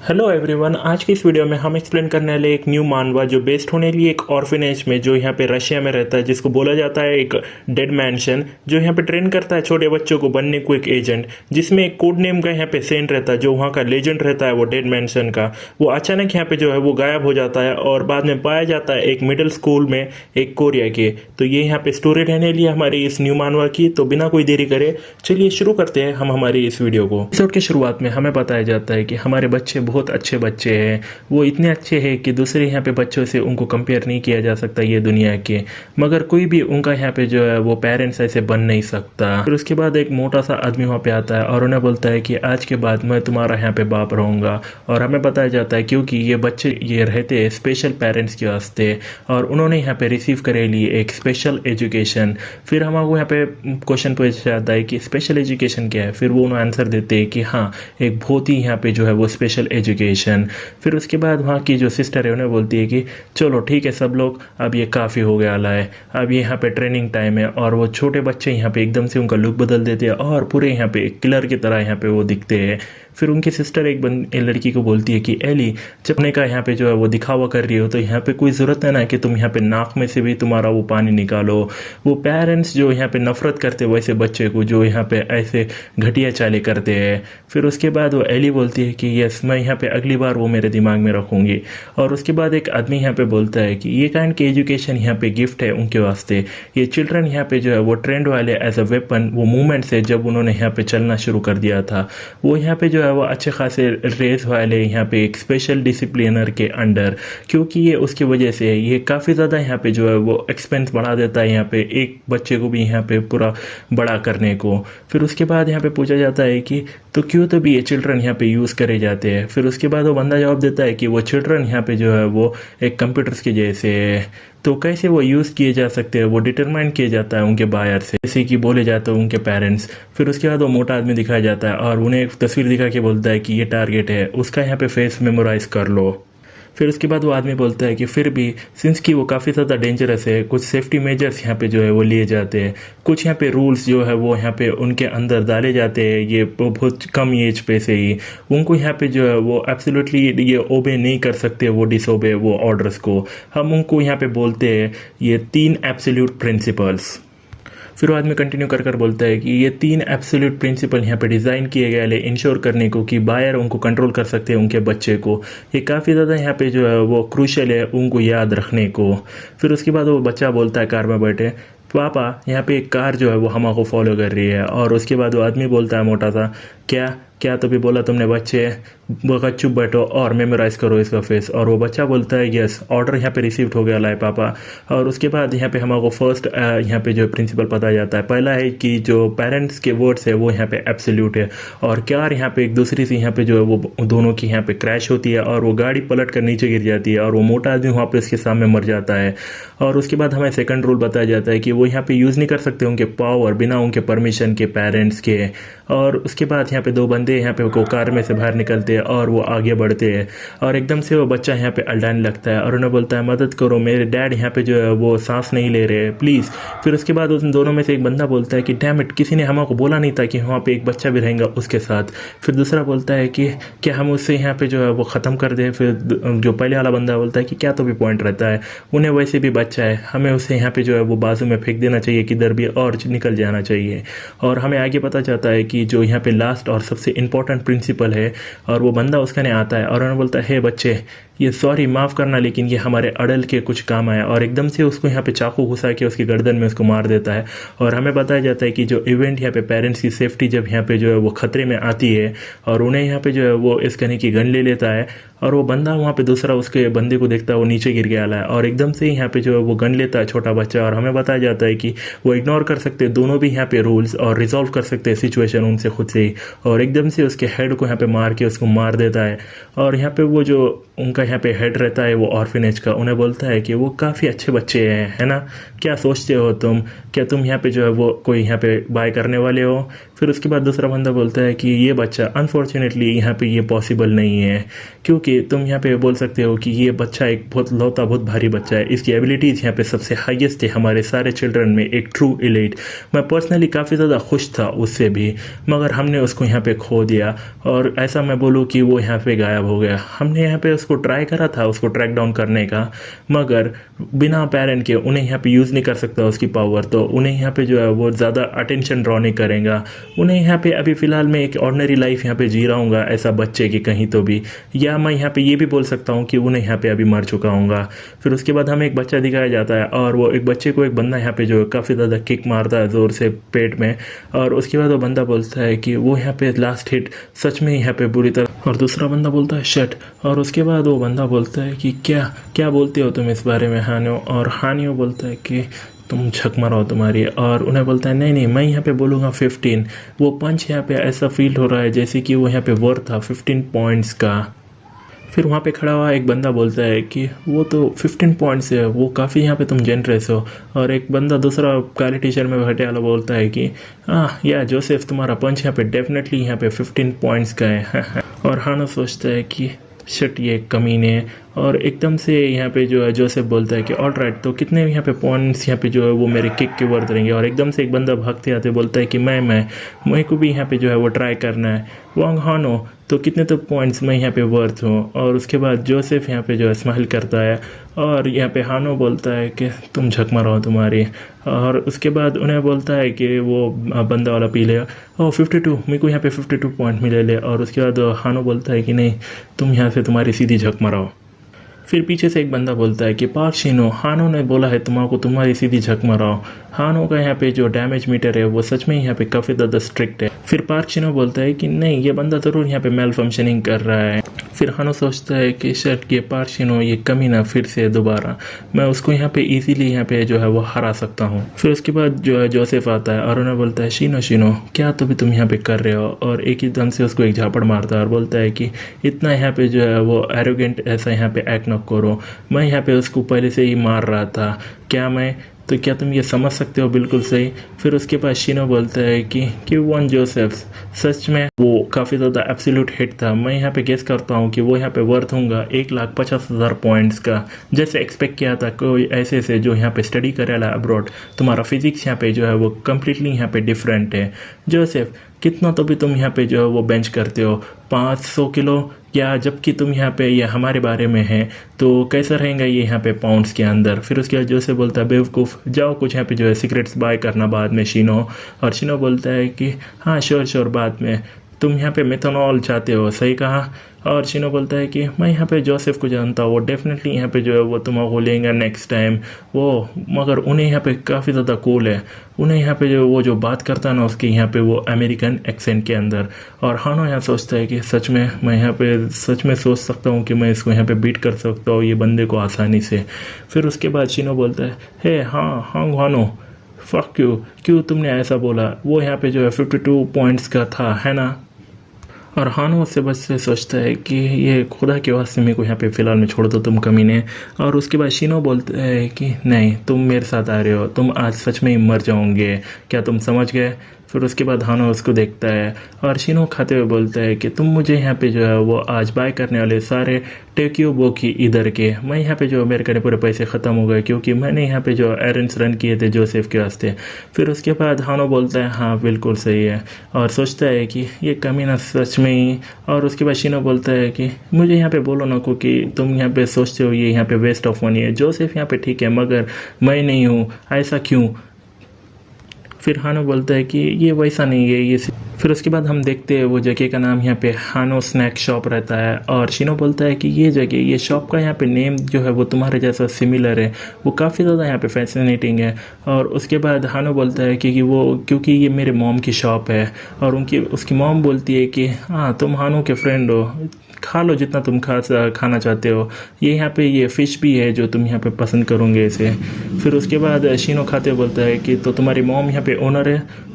Hello everyone, आज की इस वीडियो में हम एक्सप्लेन करने वाले एक न्यू मानवा जो बेस्ड होने लिए एक ऑर्फिनेज में जो यहाँ पे रशिया में रहता है, जिसको बोला जाता है एक डेड मैंशन, जो यहाँ पे ट्रेन करता है छोटे बच्चों को बनने को एक एजेंट, जिसमें एक कोड नेम का यहाँ पे सेंट रहता है, जो वहाँ का लेजेंड रहता है वो डेड मैंशन का। वो अचानक यहाँ पे जो है वो गायब हो जाता है और बाद में पाया जाता है एक मिडिल स्कूल में एक कोरिया के। तो ये यहाँ पे स्टोरी रहने लिए हमारी इस न्यू मानवा की। तो बिना कोई देरी करे चलिए शुरू करते हैं हम हमारी इस वीडियो को। एपिसोड की शुरुआत में हमें बताया जाता है कि हमारे बच्चे बहुत अच्छे बच्चे हैं, वो इतने अच्छे हैं कि दूसरे यहाँ पे बच्चों से उनको कंपेयर नहीं किया जा सकता ये दुनिया के, मगर कोई भी उनका यहाँ पे जो है वो पेरेंट्स ऐसे बन नहीं सकता। फिर उसके बाद एक मोटा सा आदमी वहाँ पे आता है और उन्हें बोलता है कि आज के बाद मैं तुम्हारा यहाँ पे बाप रहूँगा। और हमें बताया जाता है क्योंकि ये बच्चे ये रहते हैं स्पेशल पेरेंट्स के वास्ते और उन्होंने यहाँ पे रिसीव करे लिए एक स्पेशल एजुकेशन। फिर हमको यहाँ पे क्वेश्चन पूछा जाता है कि स्पेशल एजुकेशन क्या है। फिर वो उन्हें आंसर देते हैं कि हाँ, एक बहुत ही यहाँ पे जो है वो स्पेशल एजुकेशन। फिर उसके बाद वहाँ की जो सिस्टर है उन्हें बोलती है कि चलो ठीक है सब लोग, अब ये काफ़ी हो गया है, अब यहाँ पे ट्रेनिंग टाइम है। और वो छोटे बच्चे यहाँ पे एकदम से उनका लुक बदल देते हैं और पूरे यहाँ पे किलर की तरह यहाँ पे वो दिखते हैं। फिर उनकी सिस्टर एक लड़की को बोलती है कि एली, चपने का यहाँ पे जो है वो दिखावा कर रही हो तो यहाँ पे कोई ज़रूरत है ना कि तुम यहाँ पे नाक में से भी तुम्हारा वो पानी निकालो। वो पेरेंट्स जो यहाँ पे नफरत करते हैं वैसे बच्चे को जो यहाँ पे ऐसे घटिया चाले करते हैं। फिर उसके बाद वो एली बोलती है कि यस, मैं यहाँ पे अगली बार वो मेरे दिमाग में रखूँगी। और उसके बाद एक आदमी यहाँ पे बोलता है कि ये काइंड की एजुकेशन यहाँ पे गिफ्ट है उनके वास्ते। ये चिल्ड्रन यहाँ पे जो है वो ट्रेंड वाले एज अ वेपन वो मूवमेंट से जब उन्होंने यहाँ पे चलना शुरू कर दिया था, वो यहाँ पे जो है वो अच्छे खासे रेस वाले यहाँ पे एक स्पेशल डिसिप्लिनर के अंडर, क्योंकि ये उसकी वजह से ये काफ़ी ज़्यादा यहाँ पे जो है वो एक्सपेंस बढ़ा देता है यहाँ पे एक बच्चे को भी यहाँ पे पूरा बड़ा करने को। फिर उसके बाद यहाँ पे पूछा जाता है कि तो क्यों तो भी ये चिल्ड्रन यहाँ पे यूज़ करे जाते हैं। फिर उसके बाद वो बंदा जवाब देता है कि वो चिल्ड्रन यहाँ पे जो है वो एक कंप्यूटर्स के जैसे है, तो कैसे वो यूज़ किए जा सकते हैं वो डिटरमाइन किया जाता है उनके बायर से, जैसे कि बोले जाते हैं उनके पेरेंट्स। फिर उसके बाद वो मोटा आदमी दिखाया जाता है और उन्हें एक तस्वीर दिखा के बोलता है कि ये टारगेट है, उसका यहाँ पे फेस मेमोराइज कर लो। फिर उसके बाद वो आदमी बोलता है कि फिर भी सिंस कि वो काफ़ी ज़्यादा डेंजरस है, कुछ सेफ्टी मेजर्स यहाँ पे जो है वो लिए जाते हैं, कुछ यहाँ पे रूल्स जो है वो यहाँ पे उनके अंदर डाले जाते हैं। ये बहुत कम एज पे से ही उनको यहाँ पे जो है वो एब्सोल्युटली ये ओबे नहीं कर सकते, वो डिसोबे वो ऑर्डर्स को। हम उनको यहाँ पे बोलते हैं ये 3 एब्सोल्यूट प्रिंसिपल्स। फिर वो आदमी कंटिन्यू कर कर बोलता है कि ये 3 एब्सोल्यूट प्रिंसिपल यहाँ पे डिज़ाइन किए गए हैं इंश्योर करने को कि बायर उनको कंट्रोल कर सकते हैं उनके बच्चे को। ये काफ़ी ज़्यादा यहाँ पे जो है वो क्रूशल है उनको याद रखने को। फिर उसके बाद वो बच्चा बोलता है कार में बैठे, पापा यहाँ पे एक कार जो है वो हमको फॉलो कर रही है। और उसके बाद वो आदमी बोलता है मोटा सा, क्या क्या तो भी बोला तुमने बच्चे, वो चुप बैठो और मेमोराइज करो इसका फेस। और वो बच्चा बोलता है यस, ऑर्डर यहाँ पे रिसीव्ड हो गया लाए पापा। और उसके बाद यहाँ पे हमको फर्स्ट यहाँ पे जो प्रिंसिपल पता जाता है, पहला है कि जो पेरेंट्स के वर्ड्स है वो यहाँ पे एब्सोल्यूट है। और कार यहाँ पे एक दूसरी से यहाँ पे जो है वो दोनों की यहाँ पे क्रैश होती है और वो गाड़ी पलट कर नीचे गिर जाती है और वो मोटा आदमी वहाँ पे उसके सामने मर जाता है। और उसके बाद हमें सेकंड रूल बताया जाता है कि वो यहाँ पे यूज़ नहीं कर सकते उनके पावर बिना उनके परमिशन के पेरेंट्स के। और उसके बाद यहाँ पे 2 बंदे यहाँ पे वो कार में से बाहर निकलते हैं और वो आगे बढ़ते हैं और एकदम से वो बच्चा यहाँ पे अल्डाने लगता है और उन्हें बोलता है मदद करो, मेरे डैड यहाँ पे जो है वो सांस नहीं ले रहे प्लीज़। फिर उसके बाद उन दोनों में से एक बंदा बोलता है कि डैम इट, किसी ने हमको बोला नहीं था कि वहाँ पे एक बच्चा भी रहेगा उसके साथ। फिर दूसरा बोलता है कि क्या हम उससे यहाँ पे जो है वो ख़त्म कर दें। फिर जो पहले वाला बंदा बोलता है कि क्या तो भी पॉइंट रहता है, उन्हें वैसे भी बच्चा है, हमें उसे यहाँ पे जो है वो बाजू में फेंक देना चाहिए, किधर भी और निकल जाना चाहिए। और हमें आगे पता चलता है कि जो यहाँ पे लास्ट और सबसे इंपॉर्टेंट प्रिंसिपल है और वो बंदा उसका नहीं आता है और उन्होंने बोलता है हे बच्चे, ये सॉरी माफ़ करना लेकिन ये हमारे अडल के कुछ काम आया। और एकदम से उसको यहाँ पे चाकू घुसा के उसकी गर्दन में उसको मार देता है। और हमें बताया जाता है कि जो इवेंट यहाँ पे पेरेंट्स की सेफ्टी जब यहाँ पे जो है वो ख़तरे में आती है और उन्हें यहाँ पे जो है वो इस कहने की गन ले लेता है और वो बंदा वहाँ पे दूसरा उसके बंदे को देखता है वो नीचे गिर गया है और एकदम से यहाँ पे जो है वो गन लेता है छोटा बच्चा। और हमें बताया जाता है कि वो इग्नोर कर सकते हैं दोनों भी यहाँ पे रूल्स और रिजॉल्व कर सकते हैं सिचुएशन उनसे खुद से ही। और एकदम से उसके हेड को यहाँ पे मार के उसको मार देता है। और यहाँ पे वो जो उनका यहाँ पे हेड रहता है वो ऑर्फिनेज का, उन्हें बोलता है कि वो काफ़ी अच्छे बच्चे हैं, है ना, क्या सोचते हो तुम, क्या तुम यहाँ पे जो है वो कोई यहाँ पे बाय करने वाले हो। फिर उसके बाद दूसरा बंदा बोलता है कि ये बच्चा अनफॉर्चुनेटली यहाँ पे ये पॉसिबल नहीं है, क्योंकि कि तुम यहाँ पे बोल सकते हो कि ये बच्चा एक बहुत लौता बहुत भारी बच्चा है, इसकी एबिलिटीज़ यहाँ पे सबसे हाईएस्ट है हमारे सारे चिल्ड्रन में, एक ट्रू एलीट। मैं पर्सनली काफ़ी ज़्यादा खुश था उससे भी, मगर हमने उसको यहाँ पे खो दिया। और ऐसा मैं बोलूँ कि वो यहाँ पे गायब हो गया। हमने यहाँ पे उसको ट्राई करा था उसको ट्रैक डाउन करने का, मगर बिना पेरेंट के उन्हें यहाँ पे यूज़ नहीं कर सकता उसकी पावर, तो उन्हें यहाँ पे जो है वो ज़्यादा अटेंशन ड्रॉ नहीं करेगा। उन्हें यहाँ पे अभी फ़िलहाल मैं एक ऑर्डिनरी लाइफ यहाँ पे जी रहा हूँ ऐसा बच्चे की कहीं तो भी, या मैं यहाँ पे ये भी बोल सकता हूँ कि उन्हें यहाँ पे अभी मर चुका हूँगा। फिर उसके बाद हमें एक बच्चा दिखाया जाता है और वो एक बच्चे को एक बंदा यहाँ पे जो काफ़ी ज़्यादा किक मारता है ज़ोर से पेट में, और उसके बाद वो बंदा बोलता है कि वो यहाँ पे लास्ट हिट सच में यहाँ पे बुरी तरह, और दूसरा बंदा बोलता है शट, और उसके बाद वो बंदा बोलता है कि क्या क्या बोलते हो तुम इस बारे में हानियो, और हानियो बोलता है कि तुम झक मारो तुम्हारी, और उन्हें बोलता है नहीं नहीं मैं यहाँ पे बोलूँगा 15। वो पंच यहाँ पे ऐसा फील हो रहा है जैसे कि वो यहाँ पे वर्थ था 15 पॉइंट्स का। फिर वहाँ पे खड़ा हुआ एक बंदा बोलता है कि वो तो 15 पॉइंट्स है, वो काफ़ी यहाँ पे तुम जेनरस हो। और एक बंदा दूसरा काले टी शर्ट में बैठे वाला बोलता है कि या जोसेफ तुम्हारा पंच यहाँ पे डेफिनेटली यहाँ पे 15 पॉइंट्स का है। और हानो सोचता है कि शिट ये कमीने है, और एकदम से यहाँ पे जो है जोसेफ बोलता है कि ऑल राइट तो कितने यहाँ पे पॉइंट्स यहाँ पे जो है वो मेरे किक के वर्थ रहेंगे। और एकदम से एक बंदा भागते आते बोलता है कि मैं को भी यहाँ पे जो है वो ट्राई करना है। वांग हानो तो कितने तो पॉइंट्स मैं यहाँ पे वर्थ हूँ। और उसके बाद जोसेफ यहाँ पे जो है स्माइल करता है, और यहाँ पे हानो बोलता है कि तुम झक मारो तुम्हारी। और उसके बाद उन्हें बोलता है कि वो बंदा वाला पी लेगा, 52 मेरे को यहाँ पे 52 पॉइंट मिले ले। और उसके बाद हानो बोलता है कि नहीं तुम यहाँ से तुम्हारी सीधी झक मारो। फिर पीछे से एक बंदा बोलता है कि पार्क शिनो हानो ने बोला है तुम्हारा तुम्हारी सीधी झक माराओ। हानो का यहाँ पे जो डैमेज मीटर है वो सच में यहाँ पे काफ़ी ज़्यादा स्ट्रिक्ट है। फिर पार्क शिनो बोलता है कि नहीं ये बंदा ज़रूर यहाँ पे मेल फंक्शनिंग कर रहा है। फिर हानो सोचता है कि शर्ट ये पार्क शिनो ये कमी ना फिर से दोबारा मैं उसको यहाँ पे इजीली यहाँ पे जो है वो हरा सकता हूँ। फिर उसके बाद जो है जोसेफ आता है और उन्हें बोलता है शिनो क्या तो भी तुम यहाँ पे कर रहे हो, और एक ही दम से उसको एक झापड़ मारता है और बोलता है कि इतना यहाँ पे जो है वो एरोगेंट ऐसा यहाँ पे एक्ट न करो, मैं यहाँ पे उसको पहले से ही मार रहा था क्या तुम ये समझ सकते हो बिल्कुल सही। फिर उसके बाद शिनो बोलता है कि वन जोसेफ सच में वो काफ़ी ज़्यादा एब्सोल्यूट हिट था। मैं यहाँ पे गेस करता हूँ कि वो यहाँ पे वर्थ होगा 1,50,000 पॉइंट्स का, जैसे एक्सपेक्ट किया था कोई ऐसे से जो यहाँ पे स्टडी करेला अब्रॉड। तुम्हारा फिजिक्स यहाँ पे जो है वो कम्प्लीटली यहाँ पे डिफरेंट है। जोसेफ कितना तो भी तुम यहाँ पे जो है वो बेंच करते हो 500 किलो, या जबकि तुम यहाँ पे ये हमारे बारे में है तो कैसा रहेगा ये यहाँ पे पाउंड्स के अंदर। फिर उसके बाद जोसेफ बोलता है बेवकूफ़ जाओ कुछ यहाँ पे जो है सिगरेट्स बाय करना बाद में शिनो। और शिनो बोलता है कि हाँ श्योर बाद में, तुम यहाँ पे मेथनॉल चाहते हो, सही कहा। और शिनो बोलता है कि मैं यहाँ पे जोसेफ को जानता हूँ, वो डेफिनेटली यहाँ पे जो है वो तुम्हारा लेंगे नेक्स्ट टाइम वो, मगर उन्हें यहाँ पे काफ़ी ज़्यादा कूल है। उन्हें यहाँ पे जो वो जो बात करता है ना उसके यहाँ पे वो अमेरिकन एक्सेंट के अंदर। और हानो यहाँ सोचता है कि सच में मैं यहाँ पे सच में सोच सकता हूँ कि मैं इसको यहाँ पे बीट कर सकता हूँ ये बंदे को आसानी से। फिर उसके बाद शिनो बोलता है हे हाँ हानो फक यू, क्यों तुमने ऐसा बोला, वो यहाँ पे जो है 52 पॉइंट्स का था है ना। और हानो उससे बच से सोचता है कि ये खुदा के वास्ते मेरे को यहाँ पे फ़िलहाल में छोड़ दो तुम कमीने। और उसके बाद शिनो बोलता है कि नहीं तुम मेरे साथ आ रहे हो, तुम आज सच में ही मर जाओगे, क्या तुम समझ गए। फिर उसके बाद हानो उसको देखता है और शिनो खाते हुए बोलता है कि तुम मुझे यहाँ पे जो है वो आज बाय करने वाले सारे टेक्यो बोकी इधर के, मैं यहाँ पे जो मेरे करे पूरे पैसे ख़त्म हो गए क्योंकि मैंने यहाँ पे जो एरेंस रन किए थे जोसेफ के वास्ते। फिर उसके बाद हानो बोलता है हाँ बिल्कुल सही है, और सोचता है कि ये कमीना सच में ही। और उसके बाद शिनो बोलता है कि मुझे यहाँ पे बोलो ना को कि तुम यहाँ पे सोचते हो ये यहाँ पे वेस्ट ऑफ मनी है, जोसेफ यहाँ पे ठीक है मगर मैं नहीं हूँ, ऐसा क्यों। फिर हानो बोलता है कि ये वैसा नहीं है ये। फिर उसके बाद हम देखते हैं वो जगह का नाम यहाँ पे हानो स्नैक शॉप रहता है, और शिनो बोलता है कि ये जगह ये शॉप का यहाँ पे नेम जो है वो तुम्हारे जैसा सिमिलर है, वो काफ़ी ज़्यादा यहाँ पे फैसिनेटिंग है। और उसके बाद हानो बोलता है कि वो क्योंकि ये मेरे मॉम की शॉप है, और उसकी मॉम बोलती है कि हाँ तुम हानो के फ्रेंड हो, खा लो जितना तुम खाना चाहते हो, ये यहाँ पे ये फ़िश भी है जो तुम यहाँ पे पसंद करोगे इसे। फिर उसके बाद शिनो खाते बोलता है कि तो तुम्हारी मॉम यहाँ पे ओनर है,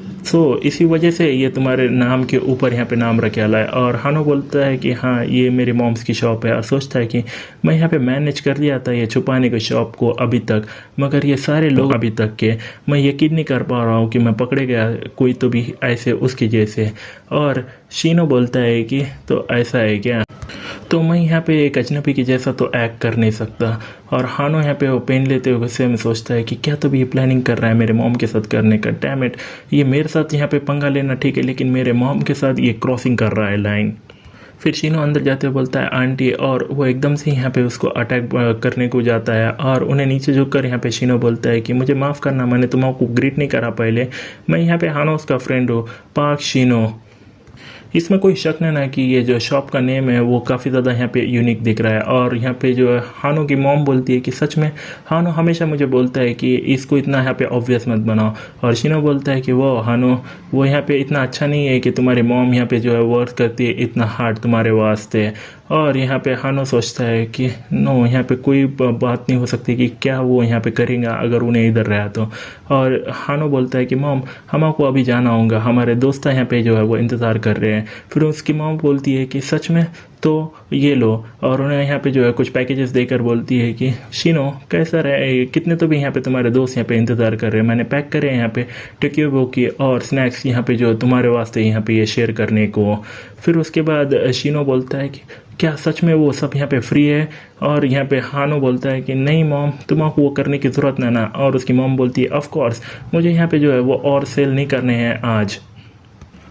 इसी वजह से ये तुम्हारे नाम के ऊपर यहाँ पे नाम रखे वाला है। और हानो बोलता है कि हाँ ये मेरे मॉम्स की शॉप है, और सोचता है कि मैं यहाँ पे मैनेज कर लिया था ये छुपाने के शॉप को अभी तक, मगर ये सारे लोग अभी तक के मैं यकीन नहीं कर पा रहा हूँ कि मैं पकड़े गया कोई तो भी ऐसे उसके जैसे। और शिनो बोलता है कि तो ऐसा है क्या। तो मैं यहाँ पे एक अजनबी के जैसा तो एक्ट कर नहीं सकता। और हानो यहाँ पे वो पेन लेते हुए गुस्से में सोचता है कि क्या तो भी ये प्लानिंग कर रहा है मेरे मॉम के साथ करने का। डैम इट, ये मेरे साथ यहाँ पे पंगा लेना ठीक है, लेकिन मेरे मॉम के साथ ये क्रॉसिंग कर रहा है लाइन। फिर शीनो अंदर जाते हुए बोलता है आंटी, और वो एकदम से यहाँ पे उसको अटैक करने को जाता है और उन्हें नीचे झुककर यहाँ पे शीनो बोलता है कि मुझे माफ़ करना, मैंने तुम्हारा ग्रीट नहीं करा पहले, मैं यहाँ पे हानो उसका फ्रेंड हूँ, पार्क शीनो। इसमें कोई शक नहीं ना कि ये जो शॉप का नेम है वो काफ़ी ज़्यादा यहाँ पे यूनिक दिख रहा है। और यहाँ पे जो है हानो की मॉम बोलती है कि सच में हानो हमेशा मुझे बोलता है कि इसको इतना यहाँ पे ऑब्वियस मत बनाओ। और शीनो बोलता है कि वो हानो, वो यहाँ पे इतना अच्छा नहीं है कि तुम्हारी मॉम यहाँ पे जो है वर्क करती है इतना हार्ड तुम्हारे वास्ते। और यहाँ पे हानो सोचता है कि नो, यहाँ पे कोई बात नहीं हो सकती कि क्या वो यहाँ पे करेंगे अगर उन्हें इधर रहा तो। और हानो बोलता है कि मॉम, हमको अभी जाना होगा, हमारे दोस्त यहाँ पे जो है वो इंतज़ार कर रहे हैं। फिर उसकी मॉम बोलती है कि सच में, तो ये लो। और उन्हें यहाँ पे जो है कुछ पैकेजेस देकर बोलती है कि शीनो कैसा रहे, कितने तो भी यहाँ पे तुम्हारे दोस्त यहाँ पे इंतज़ार कर रहे हैं, मैंने पैक करे हैं यहाँ पे टेक्योबो की और स्नैक्स यहाँ पे जो तुम्हारे वास्ते यहाँ पे ये शेयर करने को। फिर उसके बाद शीनो बोलता है कि क्या सच में वो सब यहाँ पे फ्री है। और यहाँ पे हानो बोलता है कि नहीं मॉम, तुम्हारा वो करने की ज़रूरत ना। और उसकी मॉम बोलती है ऑफ कोर्स, मुझे यहाँ पे जो है वो और सेल नहीं करने हैं आज।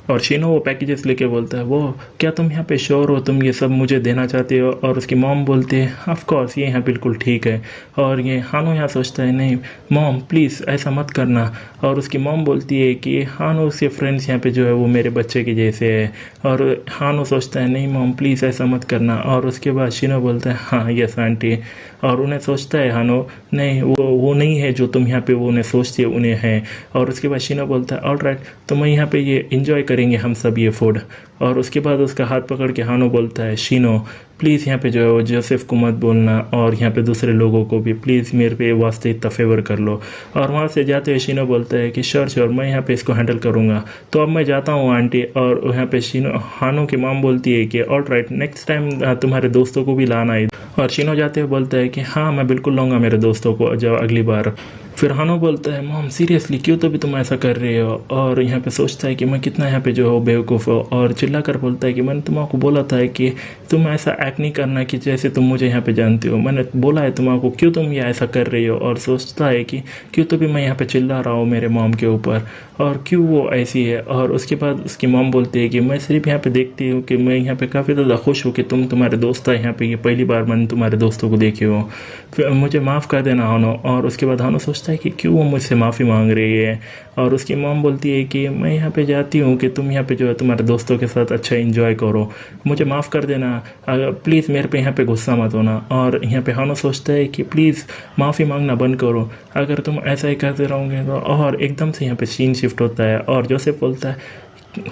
और शीनो वो पैकेजेस लेके बोलता है वो, क्या तुम यहाँ पे श्योर हो, तुम ये सब मुझे देना चाहते हो। और उसकी मॉम बोलती है ऑफ कोर्स, ये यहाँ बिल्कुल ठीक है। और ये हानो यहाँ सोचता है नहीं मॉम प्लीज़ ऐसा मत करना। और उसकी मॉम बोलती है कि हानो उसके फ्रेंड्स यहाँ पे जो है वो मेरे बच्चे के जैसे है। और हानो सोचता है नहीं मॉम प्लीज़ ऐसा मत करना। और उसके बाद शीनो बोलता है हाँ यस आंटी। और उन्हें सोचता है हानो नहीं, वो नहीं है जो तुम यहाँ पे वो उन्हें सोचती है उन्हें है। और उसके बाद शीनो बोलता है ऑल राइट, तो मैं यहाँ पे ये इंजॉय करेंगे हम सब ये फूड। और उसके बाद उसका हाथ पकड़ के हानो बोलता है शीनो प्लीज़ यहाँ पे जो है वो जोसेफ को मत बोलना, और यहाँ पे दूसरे लोगों को भी प्लीज़ मेरे पे वास्ते इतना फेवर कर लो। और वहाँ से जाते हुए शीनो बोलता है कि श्योर मैं यहाँ पे इसको हैंडल करूँगा, तो अब मैं जाता हूँ आंटी। और यहाँ पे शीनो हानो की माम बोलती है कि ऑल राइट, नेक्स्ट टाइम तुम्हारे दोस्तों को भी लाना है। और शीनो जाते हुए बोलता है कि हाँ मैं बिल्कुल लाऊंगा मेरे दोस्तों को जब अगली बार। फिर हानो बोलता है मॉम सीरियसली क्यों तो भी तुम ऐसा कर रहे हो। और यहाँ पे सोचता है कि मैं कितना यहाँ पे जो है बेवकूफ़ हो। और चिल्ला कर बोलता है कि मैंने तुमको बोला था कि तुम ऐसा एक्ट नहीं करना कि जैसे तुम मुझे यहाँ पे जानते हो, मैंने बोला है तुमको, क्यों तुम ये ऐसा कर रही हो। और सोचता है कि क्यों तो भी मैं यहाँ पे चिल्ला रहा हूँ मेरे मॉम के ऊपर, और क्यों वो ऐसी है। और उसके बाद उसकी मॉम बोलती है कि मैं सिर्फ यहाँ पे देखती हूँ कि मैं यहाँ पे काफ़ी ज़्यादा खुश हूँ कि तुम तुम्हारे दोस्त है यहाँ पे, ये पहली बार मैंने तुम्हारे दोस्तों को देखे हो, फिर मुझे माफ़ कर देना हानो। और उसके बाद हानो सोचता है कि क्यों वो मुझसे माफ़ी मांग रही है। और उसकी मॉम बोलती है कि मैं यहाँ पे जाती हूँ कि तुम यहाँ पे जो है तुम्हारे दोस्तों के साथ अच्छा एंजॉय करो, मुझे माफ़ कर देना, प्लीज़ मेरे पे यहाँ पे गुस्सा मत होना। और यहाँ पे हानो सोचता है कि प्लीज़ माफ़ी मांगना बंद करो, अगर तुम ऐसा ही करते रहोगे तो। और एकदम से यहाँ पे सीन शिफ्ट होता है और जोसेफ बोलता है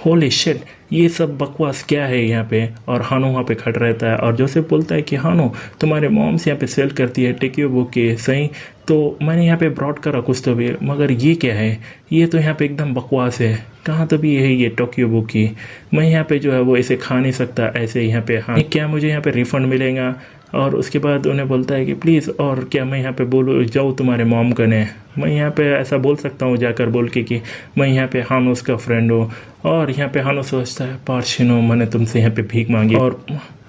होली शिट, ये सब बकवास क्या है यहाँ पे। और हानो वहाँ पे खड़ा रहता है और जोसेफ बोलता है कि हानो तुम्हारे मॉम्स यहाँ पे सेल करती है टेक्योबो के सही, तो मैंने यहाँ पे ब्रॉड करा कुछ तो भी, मगर ये क्या है, ये तो यहाँ पे एकदम बकवास है, कहाँ तो भी है ये टेक्योबो की, मैं यहाँ पे जो है वो इसे खा नहीं सकता ऐसे यहाँ पे। हाँ क्या मुझे यहाँ पे रिफंड मिलेगा। और उसके बाद उन्हें बोलता है कि प्लीज़, और क्या मैं यहाँ पे बोलूँ जाऊँ तुम्हारे मॉम कने, मैं यहाँ पे ऐसा बोल सकता हूँ जाकर बोल के कि मैं यहाँ पे हानो उसका फ्रेंड हूँ। और यहाँ पे हानो सोचता है पार्शिनो मैंने तुमसे यहाँ पे भीख मांगी। और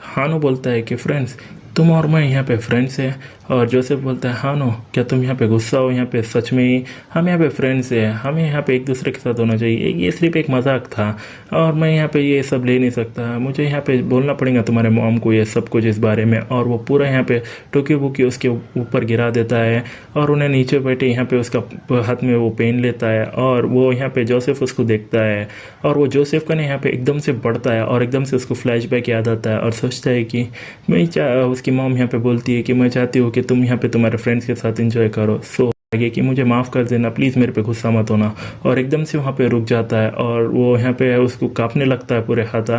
हानो बोलता है कि फ्रेंड्स, तुम और मैं यहाँ पे फ्रेंड्स हैं। और जोसेफ बोलता है हानो क्या तुम यहाँ पे गुस्सा हो, यहाँ पे सच में ही हम यहाँ पे फ्रेंड्स हैं, हमें यहाँ पे एक दूसरे के साथ होना चाहिए, ये सिर्फ एक मजाक था और मैं यहाँ पे ये सब ले नहीं सकता, मुझे यहाँ पे बोलना पड़ेगा तुम्हारे मॉम को ये सब कुछ इस बारे में। और वो पूरा यहाँ पे टोक्योबुकी उसके ऊपर गिरा देता है और उन्हें नीचे बैठे यहाँ पे उसका हाथ में वो पेन लेता है और वो यहाँ पे जोसेफ उसको देखता है और वो जोसेफ का यहाँ पे एकदम से बढ़ता है और एकदम से उसको फ्लैशबैक याद आता है और सोचता है कि मैं उसकी मॉम यहाँ पे बोलती है कि मैं चाहती हूँ कि तुम यहाँ पे तुम्हारे फ्रेंड्स के साथ एंजॉय करो, सो आगे कि मुझे माफ़ कर देना प्लीज़, मेरे पे गुस्सा मत होना। और एकदम से वहाँ पे रुक जाता है और वो यहाँ पे उसको कांपने लगता है पूरे हाथ।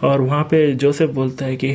और वहाँ पे जोसेफ बोलता है कि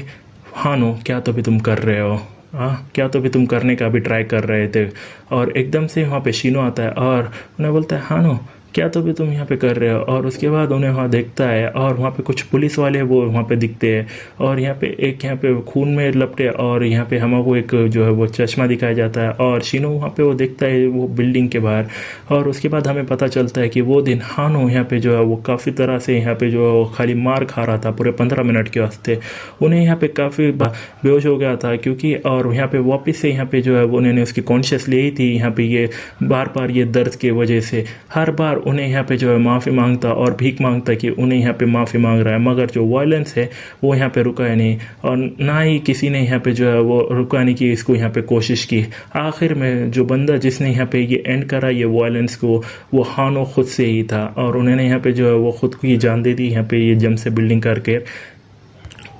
हानो क्या तो भी तुम कर रहे हो, हाँ क्या तो भी तुम करने का भी ट्राई कर रहे थे। और एकदम से वहाँ पे शीनो आता है और उन्हें बोलता है हानो क्या तो भी तुम यहाँ पे कर रहे हो। और उसके बाद उन्हें वहाँ देखता है और वहाँ पे कुछ पुलिस वाले वो वहाँ पे दिखते हैं और यहाँ पे एक यहाँ पे खून में लपटे और यहाँ पे हमको एक जो है वो चश्मा दिखाया जाता है और शीनो वहाँ पे वो देखता है वो बिल्डिंग के बाहर। और उसके बाद हमें पता चलता है कि वो दिन हानो यहाँ पे जो है वो काफ़ी तरह से यहाँ पे जो खाली मार खा रहा था पूरे 15 मिनट के वास्ते। उन्हें यहाँ पे काफ़ी बेहोश हो गया था क्योंकि और यहाँ पे वापस से यहाँ पे जो है वो उन्होंने उसकी कॉन्शियस ली थी यहाँ पे ये बार बार ये दर्द की वजह से हर बार उन्हें यहाँ पे जो है माफ़ी मांगता और भीख मांगता कि उन्हें यहाँ पे माफ़ी मांग रहा है, मगर जो वायलेंस है वो यहाँ पे रुका है नहीं और ना ही किसी ने यहाँ पे जो है वो रुकाने की इसको यहाँ पे कोशिश की। आखिर में जो बंदा जिसने यहाँ पे ये एंड करा ये वायलेंस को वो हानो खुद से ही था और उन्होंने यहाँ पे जो है वो खुद को ये जान दे दी यहाँ पे ये जम से बिल्डिंग करके।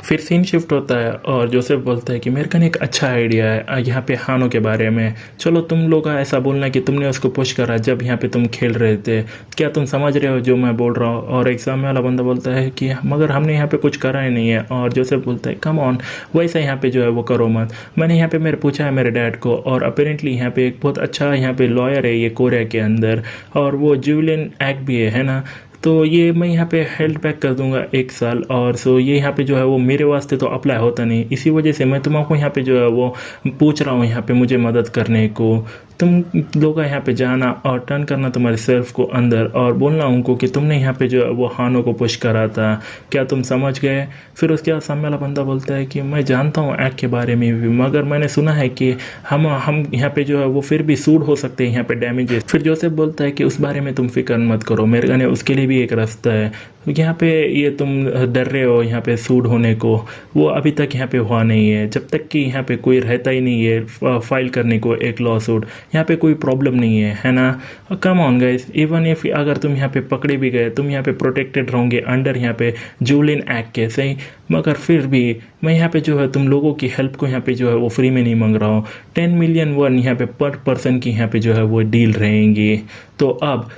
फिर सीन शिफ्ट होता है और जोसेफ बोलता है कि मेरे कने एक अच्छा आइडिया है यहाँ पे हानो के बारे में। चलो तुम लोग ऐसा बोलना कि तुमने उसको पुश करा जब यहाँ पे तुम खेल रहे थे, क्या तुम समझ रहे हो जो मैं बोल रहा हूँ। और एग्जाम वाला बंदा बोलता है कि मगर हमने यहाँ पे कुछ करा ही नहीं है। और जोसेफ बोलता है कम ऑन वैसा यहाँ पे जो है वो करो मत। मैंने यहाँ पे मेरे पूछा है मेरे डैड को और अपेरेंटली यहाँ पे एक बहुत अच्छा यहाँ पे लॉयर है ये कोरिया के अंदर और वो जुलियन एक्ट भी है ना, तो ये मैं यहाँ पे हेल्ड बैक कर दूंगा 1 साल। और सो ये यहाँ पे जो है वो मेरे वास्ते तो अप्लाई होता नहीं, इसी वजह से मैं तुमको यहाँ पे जो है वो पूछ रहा हूँ यहाँ पे मुझे मदद करने को। तुम लोग यहाँ पे जाना और टर्न करना तुम्हारे सेल्फ को अंदर और बोलना उनको कि तुमने यहाँ पे जो है वो हानो को पुश करा था, क्या तुम समझ गए। फिर उसके बाद सामने वाला बंदा बोलता है कि मैं जानता हूँ एक्ट के बारे में भी, मगर मैंने सुना है कि हम यहाँ पे जो है वो फिर भी सूट हो सकते हैं यहाँ पे डैमेजेस। फिर जोसेफ बोलता है कि उस बारे में तुम फिक्र मत करो, मेरे गाने उसके लिए भी एक रास्ता है। यहाँ पे ये तुम डर रहे हो यहाँ पे सूट होने को, वो अभी तक यहाँ पे हुआ नहीं है। जब तक कि यहाँ पे कोई रहता ही नहीं है फाइल करने को एक लॉ सूट, यहाँ पे कोई प्रॉब्लम नहीं है ना। Come on guys, even if अगर तुम यहाँ पे पकड़े भी गए तुम यहाँ पे प्रोटेक्टेड रहोगे अंडर यहाँ पे जुलियन एक्ट के, सही। मगर फिर भी मैं यहाँ पे जो है तुम लोगों की हेल्प को यहाँ पे जो है वो फ्री में नहीं मांग रहा हूँ। 10 मिलियन वन यहाँ पे पर पर्सन की यहाँ पे जो है वो डील रहेंगी। तो अब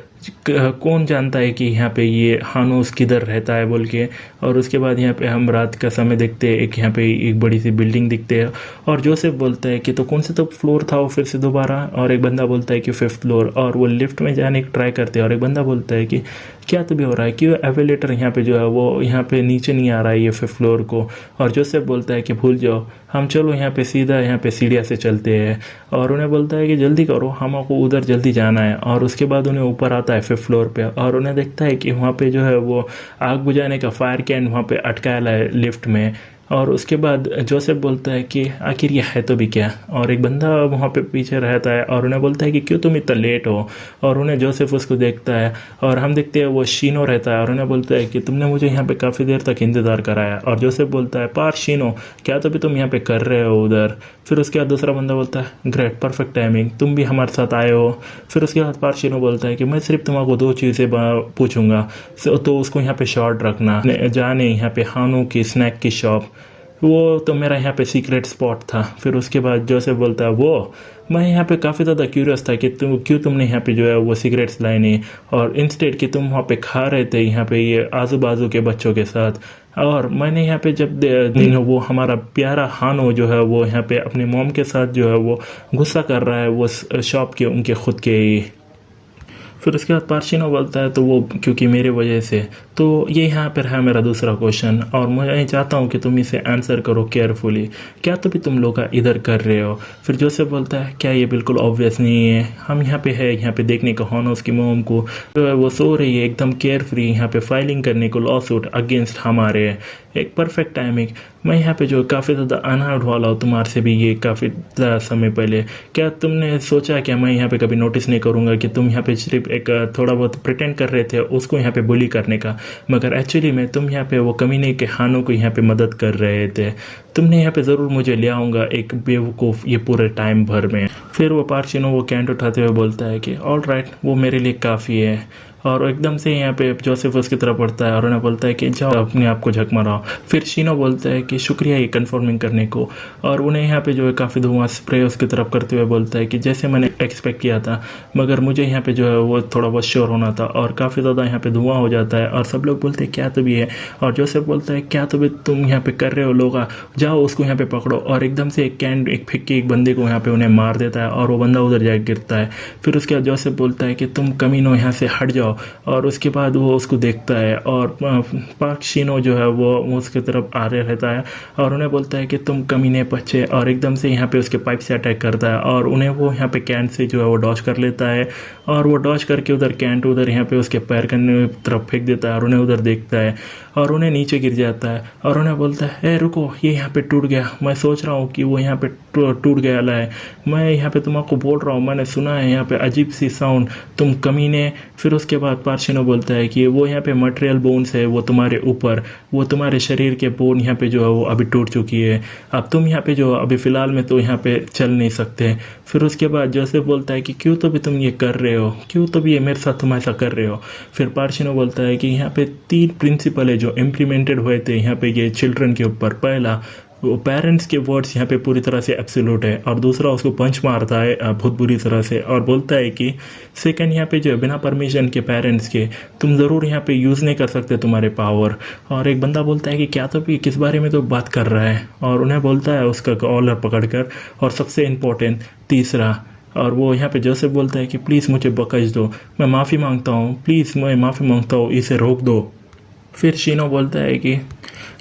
कौन जानता है कि यहाँ पे ये हानोस किधर रहता है बोल के। और उसके बाद यहाँ पे हम रात का समय देखते हैं, एक यहाँ पे एक बड़ी सी बिल्डिंग दिखते हैं और जोसेफ बोलता है कि तो कौन से तो फ्लोर था वो फिर से दोबारा। और एक बंदा बोलता है कि 5th फ्लोर और वो लिफ्ट में जाने की ट्राई करते हैं। और एक बंदा बोलता है कि क्या तो भी हो रहा है, क्यों एवेलेटर यहाँ पे जो है वो यहाँ पे नीचे नहीं आ रहा है ये 5th फ्लोर को। और जोसेफ बोलता है कि भूल जाओ, हम चलो यहाँ पे सीधा यहाँ पे सीढ़िया से चलते हैं। और उन्हें बोलता है कि जल्दी करो, हमको उधर जल्दी जाना है। और उसके बाद उन्हें ऊपर आता है 5th फ्लोर पे और उन्हें देखता है कि वहाँ पे जो है वो आग बुझाने का फायर कैन वहाँ पे अटकाया है लिफ्ट में। और उसके बाद जोसेफ बोलता है कि आखिर ये है तो भी क्या। और एक बंदा वहाँ पे पीछे रहता है और उन्हें बोलता है कि क्यों तुम इतना लेट हो। और उन्हें जोसेफ उसको देखता है और हम देखते हैं वो शीनो रहता है और उन्हें बोलता है कि तुमने मुझे यहाँ पे काफ़ी देर तक इंतज़ार कराया। और जोसेफ बोलता है पार शीनो, क्या तो भी तुम यहाँ पे कर रहे हो उधर। फिर उसके बाद दूसरा बंदा बोलता है ग्रेट, परफेक्ट टाइमिंग, तुम भी हमारे साथ आए हो। फिर उसके बाद पार शीनो बोलता है कि मैं सिर्फ तुम्हारा 2 चीज़ें पूछूंगा, तो उसको यहाँ पे शॉर्ट रखना, जाने यहाँ पे हानो की स्नैक की शॉप, वो तो मेरा यहाँ पे सीक्रेट स्पॉट था। फिर उसके बाद जोसेफ बोलता है वो मैं यहाँ पे काफ़ी ज़्यादा क्यूरियस था कि तुमने यहाँ पे जो है वो सिगरेट्स लाई नहीं और इंस्टेड कि तुम वहाँ पे खा रहे थे यहाँ पे ये आजू बाजू के बच्चों के साथ। और मैंने यहाँ पे जब वो हमारा प्यारा हानो जो है वो यहाँ पे अपने मॉम के साथ जो है वो गुस्सा कर रहा है वो शॉप के उनके खुद के ही। फिर उसके बाद पार्शिनो बोलता है तो वो क्योंकि मेरे वजह से। तो ये यहाँ पर है मेरा दूसरा क्वेश्चन और मैं चाहता हूँ कि तुम इसे आंसर करो केयरफुली, क्या तो भी तुम लोग इधर कर रहे हो। फिर जोसेफ बोलता है क्या ये बिल्कुल ऑब्वियस नहीं है, हम यहाँ पे है यहाँ पे देखने को हानोस की मोम को तो वो सो रही है एकदम केयर फ्री यहाँ पे फाइलिंग करने को लॉ सूट अगेंस्ट हमारे, एक परफेक्ट टाइमिंग। मैं यहाँ पे जो काफ़ी ज़्यादा अनहर्ड वाला हूँ तुम्हारे से भी ये काफ़ी ज़्यादा समय पहले, क्या तुमने सोचा क्या मैं यहाँ पे कभी नोटिस नहीं करूँगा कि तुम यहाँ पे सिर्फ एक थोड़ा बहुत प्रिटेंड कर रहे थे उसको यहाँ पे बुली करने का, मगर एक्चुअली में तुम यहाँ पे वो कमीने के हानों को यहाँ पे मदद कर रहे थे। तुमने यहाँ पे ज़रूर मुझे ले आऊँगा एक बेवकूफ़ ये पूरे टाइम भर में। फिर वो पार्शिनो वो कैंट उठाते हुए बोलता है कि ऑल राइट, वो मेरे लिए काफ़ी है। और एकदम से यहाँ पे जोसेफ उसकी तरफ पड़ता है और उन्हें बोलता है कि जाओ अपने आप को झक माराओ। फिर शीनो बोलता है कि शुक्रिया ये कन्फर्मिंग करने को। और उन्हें यहाँ पे जो है काफ़ी धुआं स्प्रे उसकी तरफ करते हुए बोलता है कि जैसे मैंने एक्सपेक्ट किया था, मगर मुझे यहाँ पे जो है वो थोड़ा बहुत श्योर होना था। और काफ़ी ज़्यादा यहाँ पे धुआं हो जाता है और सब लोग बोलते हैं क्या तो भी है। और जोसेफ बोलता है क्या तो भी तुम यहाँ पे कर रहे हो लोग, जाओ उसको यहाँ पे पकड़ो। और एकदम से एक फिक्की एक बंदे को यहाँ पे उन्हें मार देता है और वो बंदा उधर जाकर गिरता है। फिर उसके बाद जोसेफ बोलता है कि तुम कमीनो यहाँ से हट जाओ जाओ। और उसके बाद वो उसको देखता है और पार्क शिनो जो है वो उसके तरफ आ रहा रहता है और उन्हें बोलता है कि तुम कमीने बच्चे, और एकदम से यहाँ पे उसके पाइप से अटैक करता है और उन्हें वो यहाँ पे कैंट से जो है वो डॉज कर लेता है और वो डॉज करके उधर कैंट उधर यहाँ पे उसके पैर की तरफ फेंक देता है और उन्हें उधर देखता है और उन्हें नीचे गिर जाता है और उन्हें बोलता है, ए रुको, ये यहाँ पे टूट गया, मैं सोच रहा हूँ कि वो यहाँ पे टूट गया है, मैं यहाँ पे तुमको बोल रहा हूँ, मैंने सुना है यहाँ पे अजीब सी साउंड, तुम कमीने। फिर उसके बाद पार्शिनो बोलता है कि वो यहाँ पे मटेरियल बोन्स है, वो तुम्हारे ऊपर, वो तुम्हारे शरीर के बोन यहाँ पे जो है वो अभी टूट चुकी है, अब तुम यहाँ पे जो अभी फ़िलहाल में तो यहाँ पे चल नहीं सकते। फिर उसके बाद जोसेफ बोलता है कि क्यों तो भी तुम ये कर रहे हो, क्यों तो भी ये मेरे साथ तुम ऐसा कर रहे हो। फिर पार्शिनो बोलता है कि यहाँ पे 3 प्रिंसिपल है जो इम्प्लीमेंटेड हुए थे यहाँ पे ये चिल्ड्रन के ऊपर। पहला, वो पेरेंट्स के वर्ड्स यहाँ पे पूरी तरह से एब्सोल्यूट है, और दूसरा उसको पंच मारता है बहुत बुरी तरह से और बोलता है कि सेकंड, यहाँ पे जो है बिना परमिशन के पेरेंट्स के तुम ज़रूर यहाँ पे यूज़ नहीं कर सकते तुम्हारे पावर। और एक बंदा बोलता है कि क्या तो भी किस बारे में तो बात कर रहा है, और उन्हें बोलता है उसका कॉलर पकड़कर। और सबसे इम्पोर्टेंट तीसरा, और वो यहाँ पे जोसेफ बोलता है कि प्लीज़ मुझे बख्श दो, मैं माफ़ी मांगता हूँ, प्लीज़ मैं माफ़ी मांगता हूँ, इसे रोक दो। फिर शीनो बोलता है कि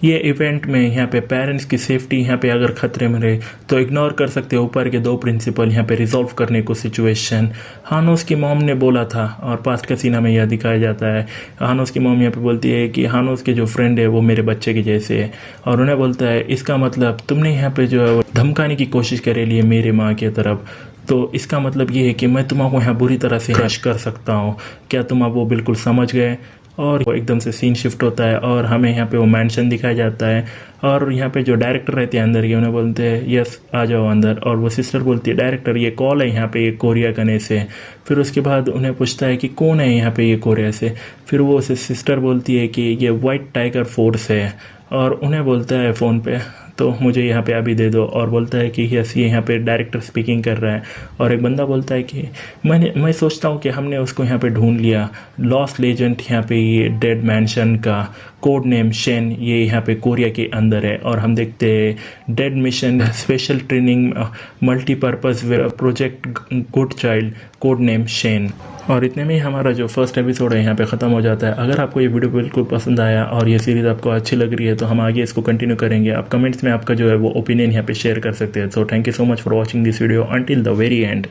ये इवेंट में यहाँ पे पेरेंट्स की सेफ्टी यहाँ पे अगर ख़तरे में रहे तो इग्नोर कर सकते हो ऊपर के 2 प्रिंसिपल यहाँ पे रिजॉल्व करने को सिचुएशन। हानोस की मॉम ने बोला था, और पास्ट का सीना में यह दिखाया जाता है, हानोस की मॉम यहाँ पे बोलती है कि हानोस के जो फ्रेंड है वो मेरे बच्चे के जैसे है, और उन्हें बोलता है इसका मतलब तुमने यहाँ पे जो है वो धमकाने की कोशिश करे लिए मेरे माँ की तरफ, तो इसका मतलब ये है कि मैं तुम्हारा यहाँ बुरी तरह से क्रश कर सकता हूँ, क्या तुम अब वो बिल्कुल समझ गए। और वो एकदम से सीन शिफ्ट होता है और हमें यहाँ पे वो मैंशन दिखाया जाता है, और यहाँ पे जो डायरेक्टर रहते हैं अंदर के उन्हें बोलते हैं यस आ जाओ अंदर, और वो सिस्टर बोलती है डायरेक्टर ये कॉल है यहाँ पे ये कोरिया कने से। फिर उसके बाद उन्हें पूछता है कि कौन है यहाँ पे ये कोरिया से। फिर वो सिस्टर बोलती है कि ये वाइट टाइगर फोर्स है, और उन्हें बोलता है फ़ोन पे तो मुझे यहाँ पे अभी दे दो, और बोलता है कि यस ये यहाँ पे डायरेक्टर स्पीकिंग कर रहा है। और एक बंदा बोलता है कि मैं सोचता हूँ कि हमने उसको यहाँ पे ढूंढ लिया, लॉस्ट लेजेंड यहाँ पे ये डेड मैंशन का कोड नेम शेन, ये यहाँ पे कोरिया के अंदर है। और हम देखते हैं dead mission special training multipurpose project good child code name Shane. और इतने में ही हमारा जो फर्स्ट एपिसोड है यहाँ पे ख़त्म हो जाता है। अगर आपको ये वीडियो बिल्कुल पसंद आया और ये सीरीज़ आपको अच्छी लग रही है तो हम आगे इसको कंटिन्यू करेंगे। आप कमेंट्स में आपका जो है वो ओपिनियन यहाँ पे शेयर कर सकते हैं। So thank you so much for watching this video until the very and.